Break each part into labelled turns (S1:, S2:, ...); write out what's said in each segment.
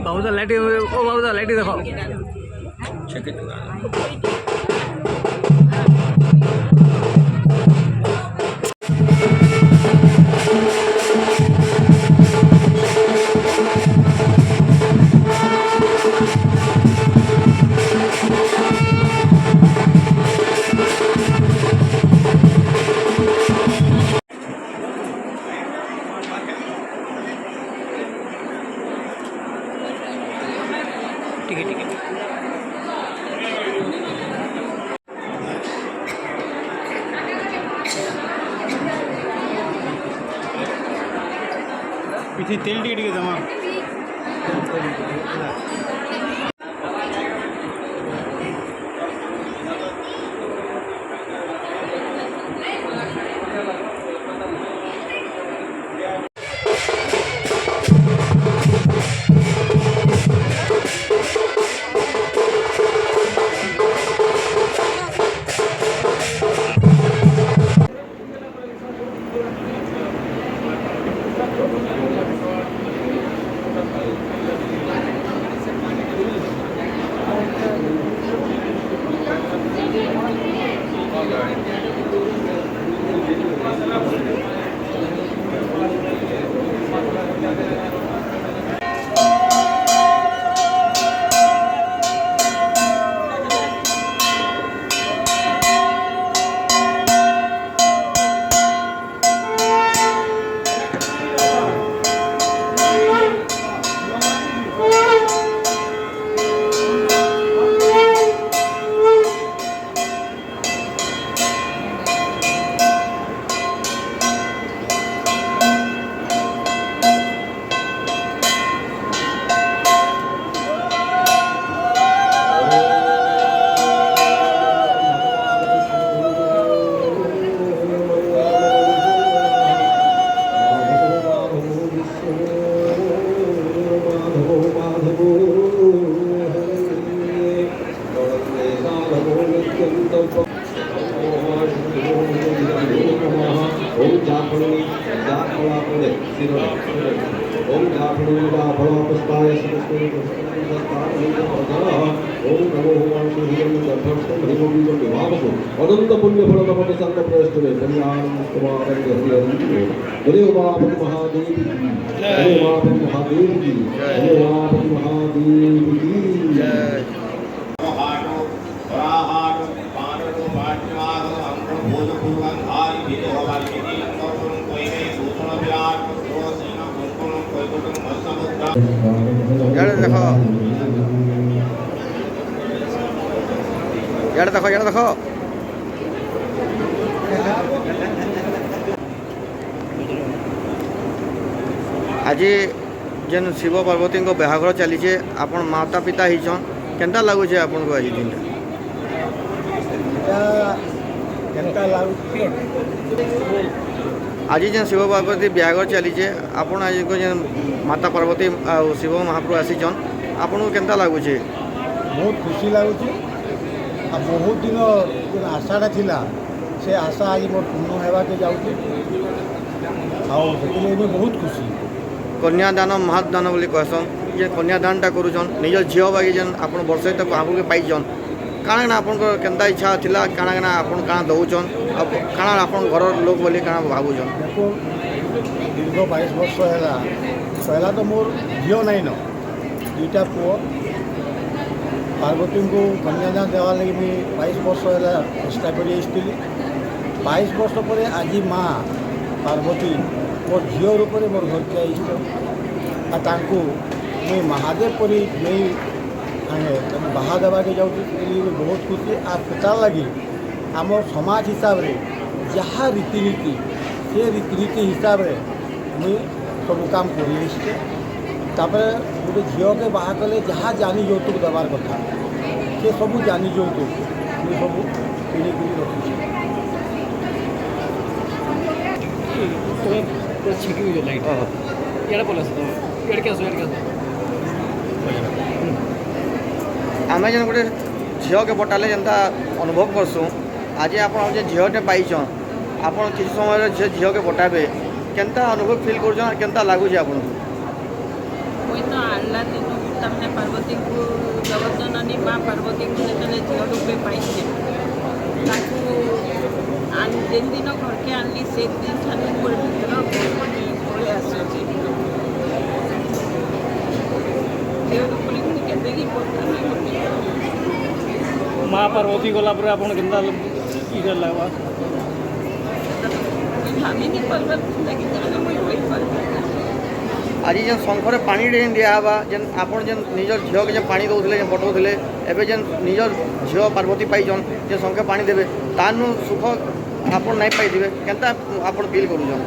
S1: बाबूचा लाईटी ओ बाबूचा लाईटी दाखव ठीक आहे ठीक आहे
S2: इथे तेल तिकीट घे जमा
S3: Old Japanese, Japanese,
S2: ओम ध्यानमेवा फलोपस्ताय श्रीकृष्णे ओम नमो भगवान हिरण्य गर्भस्थं भीमबीजं विभावको अनंत पुण्य फलदमति संग प्रयष्टवे कल्याणं कुमारं हरि हरे उमापति महादेव की हरे उमापति महादेव की हरे उमापति महादेव की जय।
S1: यार देखो यार देखो यार देखो आज जेन शिव पार्वती को बाहाघर चली आपण माता पिता होन केनता लगुचे आपन को आज दिन आज जेन शिव पार्वती बाहाघर चली आपण आज को जेन माता पार्वती आ शिव महाप्रभु आसीचन आपन को केनता लगुचे
S3: बहुत खुशी लगुच बहुत दिन जो आशाटा थिला से आशा आज मोर पूर्ण होगा जाऊँगी बहुत खुशी
S1: कन्यादान महादान बोली कहसन जे कन्यादानटा करूछन निज झील बागी जेन आपन वर्ष तक आगू के पाइछन काଣା ना आपन केनता इच्छा थिला काଣା ना आपन काଣା दउछन काଣା आपन घर लोक बोली काଣା भाबुछन
S3: देखो दीर्घ 22 वर्ष है पहला तो मोर झील नहीं न दुईटा पुओ पार्वती को कन्यादान देवा लगी मुझे 22 वर्ष है चेष्टा कर 22 वर्ष पर आज माँ पार्वती मोर झील रूप में मोर घर के आईको मुझे महादेव परी नहीं आने बाहा देवा के जाऊँ बहुत खुशी आर लगी आम समाज हिसाब से जहाँ रीतिनीति से रीतिनीति हिसाब से मुझे सब काम कर गोटे झील के बाहा कले जहाँ जानी यौतुक देवार कथा से सब जानी यौतुक मुझे सब किणी रखी
S1: आम जेन गोटे झील के पटाले जेनता अनुभव करसुँ आज आप झीलटे पाइछन आप किसी समय झील के पटाबे केनता अनुभव फील कर केनता लगुच आप
S4: तमने पार्वती को जगतजननी माँ पार्वती को जो झील रूपे पाई जेन दिन घर के आनली से दिन छानी पड़े आसूची
S5: माँ पार्वती गला पर आप केनता लगवा
S4: भाभी
S1: आज जेन शंखरे पानी दिहबा जेन आपन जेन निजर झील के पानी दौले बटौले एवं जेन निजर झील पार्वती पाइछन जे शंखे पानी देवे तानु सुख आपन नहीं पाई केनता आपन फील करूछन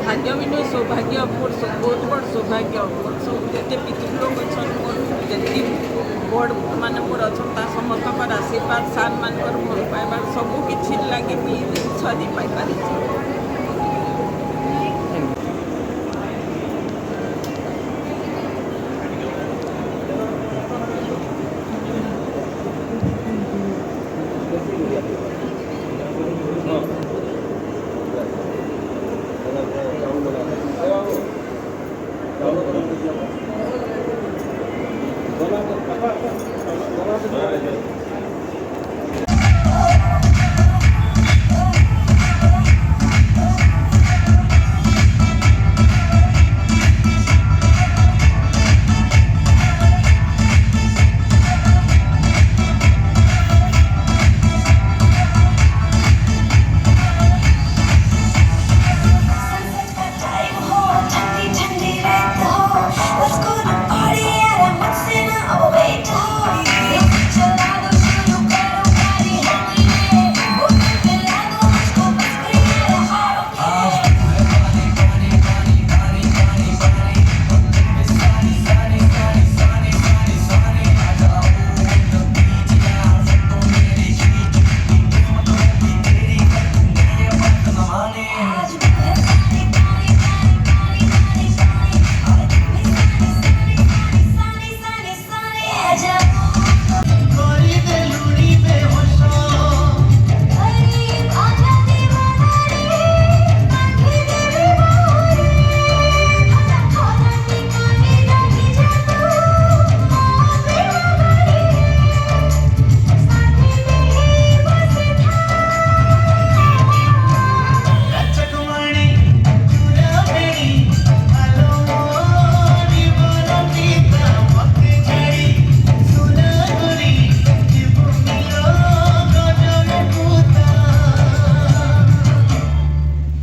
S4: भाग्य भी नहीं सौभाग्य बहुत बड़ सौभाग्य सब जिते पितृलोक अच्छा जी बड़ मान मोर अच्छा समस्त आशीर्वाद सार मान भल पाइबार सबकि लगे जिन पाई
S2: Gracias.